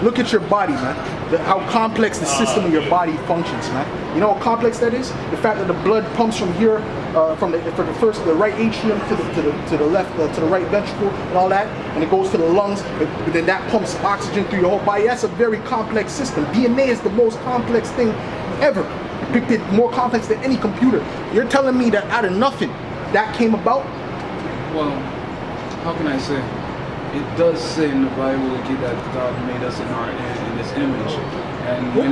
Look at your body, man. How complex the system of your body functions, man. You know how complex that is? The fact that the blood pumps from here, from the right atrium to the left, to the right ventricle and all that, and it goes to the lungs, but then that pumps oxygen through your whole body. That's a very complex system. DNA is the most complex thing ever. Depicted more complex than any computer. You're telling me that out of nothing, that came about? Well, how can I say? It does say in the Bible that God made us in His image, and when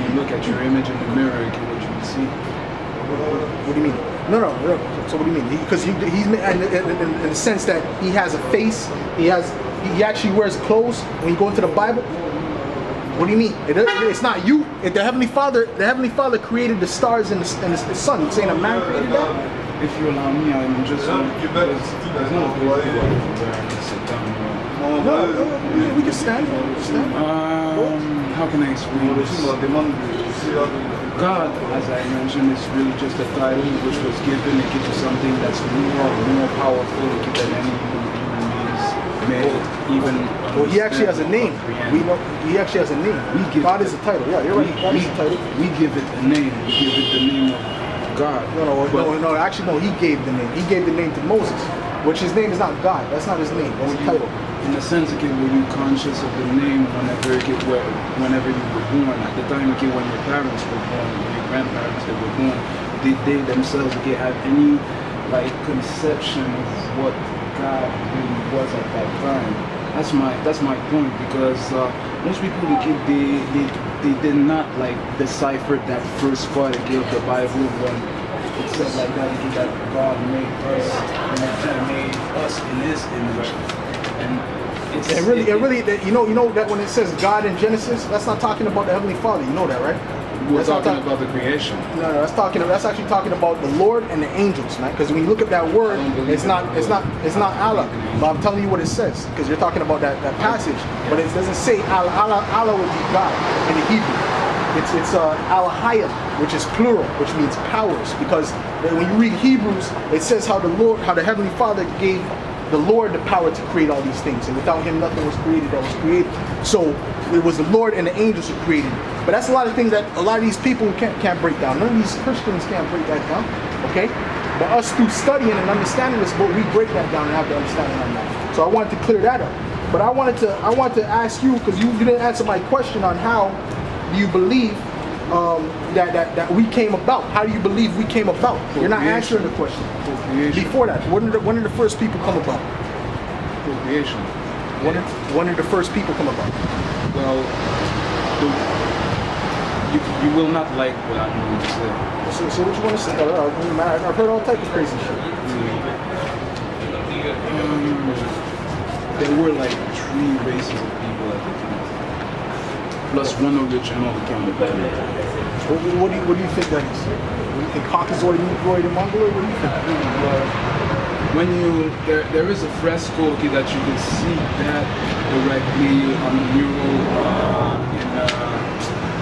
you look at your image in the mirror, what you see. What do you mean? No. So what do you mean? Because he's in the sense that he has a face. He actually wears clothes when you go into the Bible. What do you mean? It's not you. The Heavenly Father created the stars and the sun. You're saying a man created that? If you allow me, I'm just there's no place to sit down. No, we can stand. How can I explain this? God, as I mentioned, is really just a title which was given. It gives you something that's more powerful than any human beings may even. Well, he actually has a name. We know he actually has a name. God is a title. Yeah, you're right. God is a title. We give it a name. We give it the name of God. No. Actually, no. He gave the name. He gave the name to Moses, which his name is not God. That's not his name. That's a title. In a sense, were you conscious of the name whenever you were born? At the time, when your parents were born, when your grandparents were born, did they themselves have any conception of what God really was at that time? That's my point, because most people they did not decipher that first part of the Bible when it said that God made us in His image, and it really you know that when it says God in Genesis, that's not talking about the Heavenly Father. You know that, right? We're talking about the creation. No, that's actually talking about the Lord and the angels, man. Because when you look at that word, it's not Allah. But I'm telling you what it says, because you're talking about that passage. But it doesn't say Allah. Allah would be God in the Hebrew. It's Alahayim, which is plural, which means powers. Because when you read Hebrews, it says how the Heavenly Father gave the Lord the power to create all these things, and without Him nothing was created that was created. So it was the Lord and the angels who created. But that's a lot of things that a lot of these people can't break down. None of these Christians can't break that down. Okay? But us through studying and understanding this book, we break that down and have the understanding on that. So I wanted to clear that up. But I wanted to ask you, because you didn't answer my question on how do you believe that we came about. How do you believe we came about? You're not answering the question. Before that, when did the first people come about? Procreation. When did the first people come about? Well, you will not like what I'm going to say. So what you want to say? I've heard all types of crazy shit. There were 3 races of people at the time, plus one original accountability. What do you think that is? What do you think, Caucasoid, Negroid, and Mongoloid? What do you think? There is a fresco that you can see that directly on the mural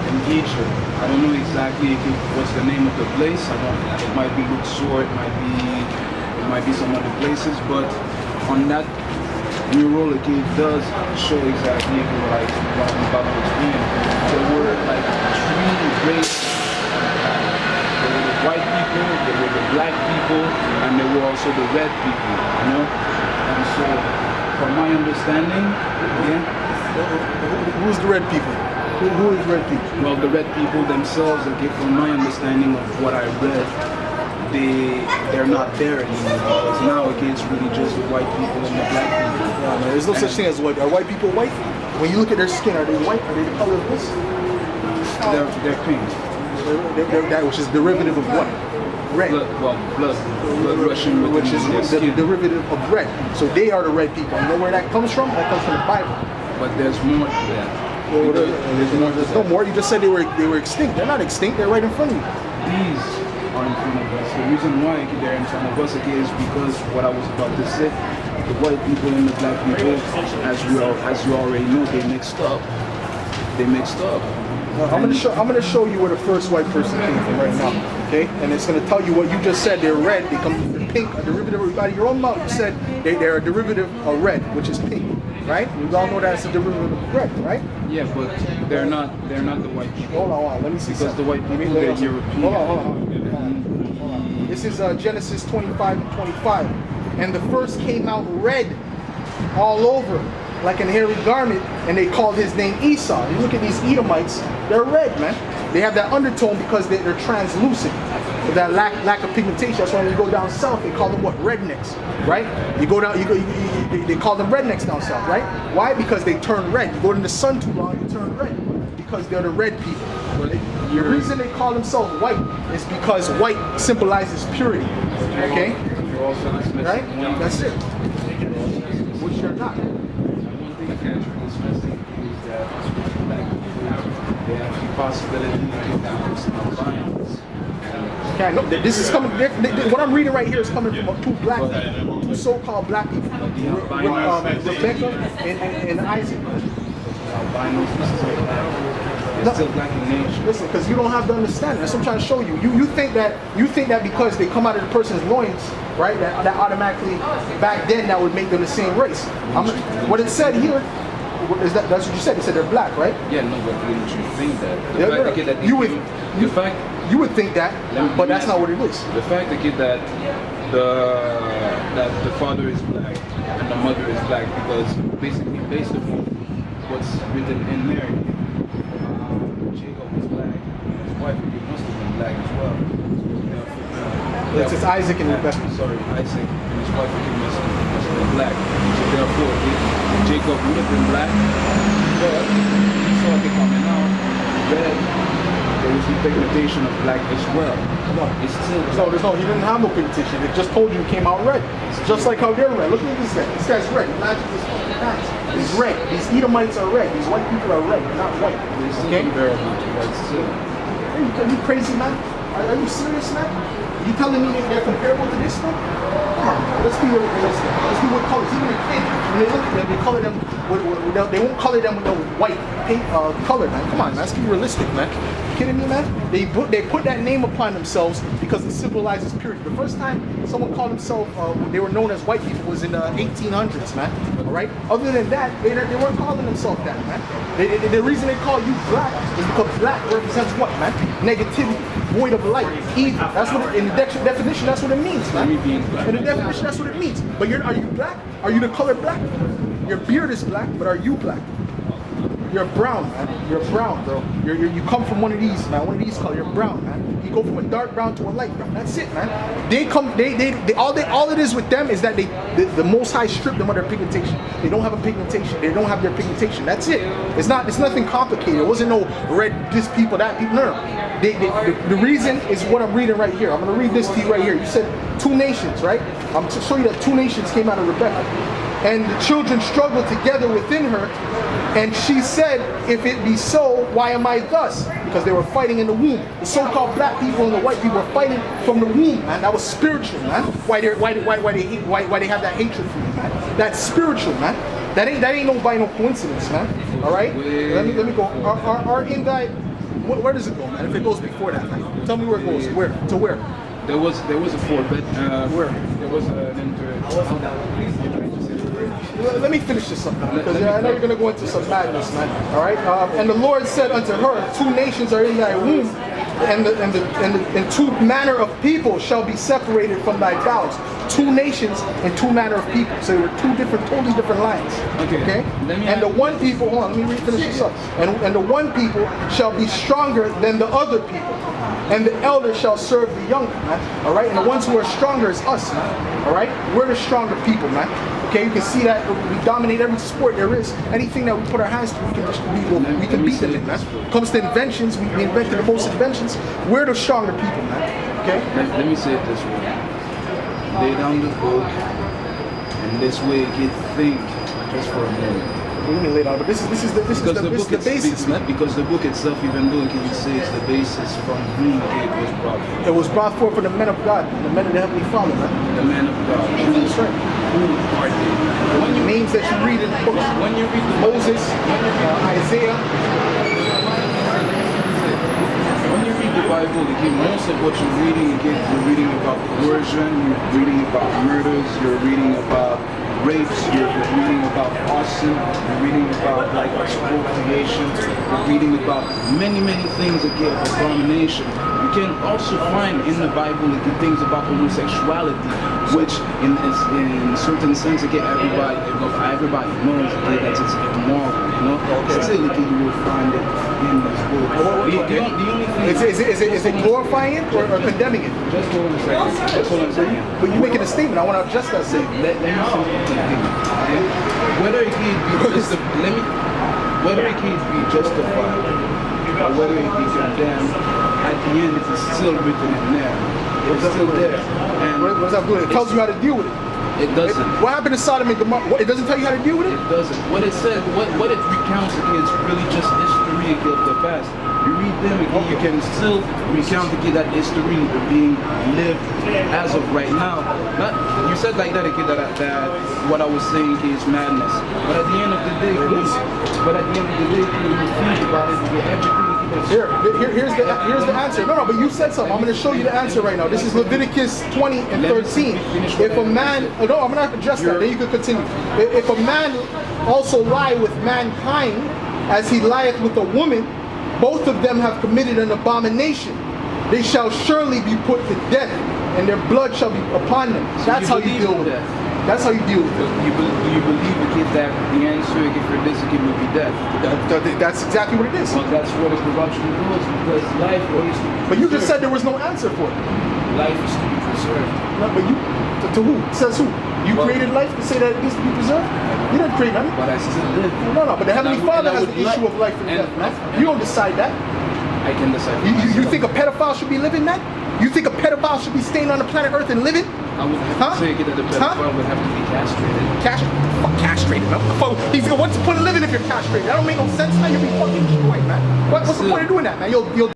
in Egypt. I don't know exactly what's the name of the place. It might be Luxor, it might be some other places, but on that mural it does show exactly what I'm about to explain. There were 3 races. There were the white people, there were the black people, and there were also the red people, And so, from my understanding, who's the red people? Who is red people? Well, the red people themselves, from my understanding of what I read, they're not there anymore, because now it's really just the white people and the black people. Yeah, man, there's no such thing as white. Are white people white? When you look at their skin, are they white? Are they the color of this? They're pink. That which is derivative of what? Red. Blood rushing with which is the derivative of red. So they are the red people. You know where that comes from? That comes from the Bible. But there's more to that. Well, there's no more. You just said they were extinct. They're not extinct. They're right in front of you. These are in front of us. The reason why they're in front of us is because what I was about to say, the white people and the black people, as you already know, they mixed up. I'm gonna show you where the first white person came from right now. Okay, and it's gonna tell you what you just said. They're red. They come from pink. A derivative. Out of your own mouth, you said they're a derivative of red, which is pink. right? We all know that it's a derivative of red, right? Yeah, but they're not the white people. Hold on, let me see. Because the white people, Hold they're on. European. Hold on. This is Genesis 25 and 25. And the first came out red all over, like an hairy garment, and they called his name Esau. You look at these Edomites, they're red, man. They have that undertone because they're translucent. With that lack of pigmentation. That's why when you go down south, they call them what? Rednecks, right? You go down, they call them rednecks down south, right? Why? Because they turn red. You go in the sun too long, you turn red. Because they're the red people. The reason they call themselves white is because white symbolizes purity. Okay? Right? That's it. Which you're not. One thing actually is missing is that black people, they have the possibility of becoming some albinos. Okay, no, this is coming. What I'm reading right here is coming from two black people, two so-called black people, Rebecca and Isaac. Albinos, they're still black in nature. Listen, because you don't have the understanding. That's what I'm trying to show you. You think that because they come out of the person's loins, right? That automatically back then that would make them the same race. What it said here is that's what you said. It said they're black, right? Yeah, no, but wouldn't you think that? You would think that, but that's not what it is. The fact that the father is black and the mother is black, because basically based upon what's written in there, Jacob was black, and his wife must have been black as well. It's just Isaac and Rebecca. Sorry, Isaac and his wife must have been black. So therefore, Jacob would have been black, but he saw it coming out red. There was the pigmentation of black as well. No, it's still he didn't have no pigmentation. It just told you it came out red. Just like how they're red. Look at this guy. This guy's red. Imagine this fucking pants. He's red. These Edomites are red. These white people are red. They're not white. Okay? Very much white still. Are you crazy, man? Are you serious, man? You telling me they're comparable to this one? Come on, let's be realistic. Let's be what colors. Even a kid, when they look at them, they color them they won't color them with the white paint color, man. Come on, man. Let's be realistic, man. You kidding me, man? They put that name upon themselves because it symbolizes purity. The first time someone called themselves, they were known as white people was in the 1800s, man. All right. Other than that, they weren't calling themselves that, man. The reason they call you black is because black represents what, man? Negativity, void of light, evil. That's what in the definition. That's what it means, man. In the definition, that's what it means. But are you black? Are you the color black? Your beard is black, but are you black? You're brown, man. You're brown, bro. You come from one of these, man. One of these colors. You're brown, man. You go from a dark brown to a light brown. That's it, man. All it is with them is that the Most High stripped them of their pigmentation. They don't have a pigmentation. They don't have their pigmentation. That's it. It's nothing complicated. It wasn't no red this people, that people. No. The reason is what I'm reading right here. I'm gonna read this to you right here. You said 2 nations, right? I'm to show you that 2 nations came out of Rebecca. And the children struggled together within her. And she said, if it be so, why am I thus? Because they were fighting in the womb. The so-called black people and the white people were fighting from the womb, man. That was spiritual, man. Why they have that hatred for you, man? That's spiritual, man. That ain't no by no coincidence, man. All right? Let me go. Our end guide, where does it go, man? If it goes before that, man. Tell me where it goes. Where? To where? There was a 4-bit. Where? There was Let me finish this up now, because I know you're going to go into some madness, man. All right? And the Lord said unto her, 2 nations are in thy womb, and 2 manner of people shall be separated from thy bowels. 2 nations and 2 manner of people. So there were 2 totally different lines. Okay? And the one people, hold on, let me finish this up. And the one people shall be stronger than the other people. And the elder shall serve the younger, man. All right? And the ones who are stronger is us, man. All right? We're the stronger people, man. Okay, you can see that we dominate every sport there is. Anything that we put our hands to, we can beat them in, man. When it comes to inventions, we invented the most inventions. We're the stronger people, man. Okay? Let me say it this way. Lay down the book, and this way get think just for a moment. What do you mean lay down? But this is the basis, man. Because the book itself, even though it can say it's the basis from whom it was brought forth. It was brought forth from the men of God, the men of the Heavenly Father, man. The men of God. That's right. Who are they? Names that you read in the books. When you read Moses, Isaiah. When you read the Bible, again, most of what you're reading, again, you're reading about coercion, you're reading about murders, you're reading about rapes, you're reading about arson, you're reading about like expropriation, you're reading about many things again of abomination. You can also find in the Bible like, things about homosexuality, which in certain sense again everybody knows okay, that it's immoral, you know. Still like, you will find it in this book. The only thing Is it glorifying it or condemning it? just hold on a second. Just hold on a second. But you're making a statement. I want to adjust that statement. Let me say something. Whether it can be whether it can be justified or whether it be condemned, at the end it is still written in there. It's still there. And What does that do? It tells you how to deal with it. it doesn't. What happened to Sodom and Gomorrah? It doesn't tell you how to deal with it? It doesn't. What it says, what it recounts again is really just history of the past. You read them again, you can still recount again that history being lived as of right now. Not, you said like that again that what I was saying is madness. But at the end of the day, when you think about it, everything. Here's the answer. No, but you said something. I'm going to show you the answer right now. This is Leviticus 20 and 13. If a man, no, I'm going to address that. Then you can continue. If a man also lie with mankind, as he lieth with a woman, both of them have committed an abomination. They shall surely be put to death, and their blood shall be upon them. That's how you deal with it. That's how you deal with it. You believe again that the answer again for this again would be death. That's exactly what it is. Well, that's where the corruption goes because life is to be But you just said preserved. there was no answer for it. Life is to be preserved. No, but you, to who? Says who? You created life to say that it needs to be preserved? You didn't create nothing. But I still live. No, but the Heavenly Father has the issue of life and death, man. You don't decide that. I can decide. You think a pedophile should be living, man? You think a pedophile should be staying on the planet Earth and living? I would have to say that the pedophile would have to be castrated. Fuck castrated, man. What's the point of living if you're castrated? That don't make no sense, man. You'll be fucking destroyed, man. What's the point of doing that, man? You'll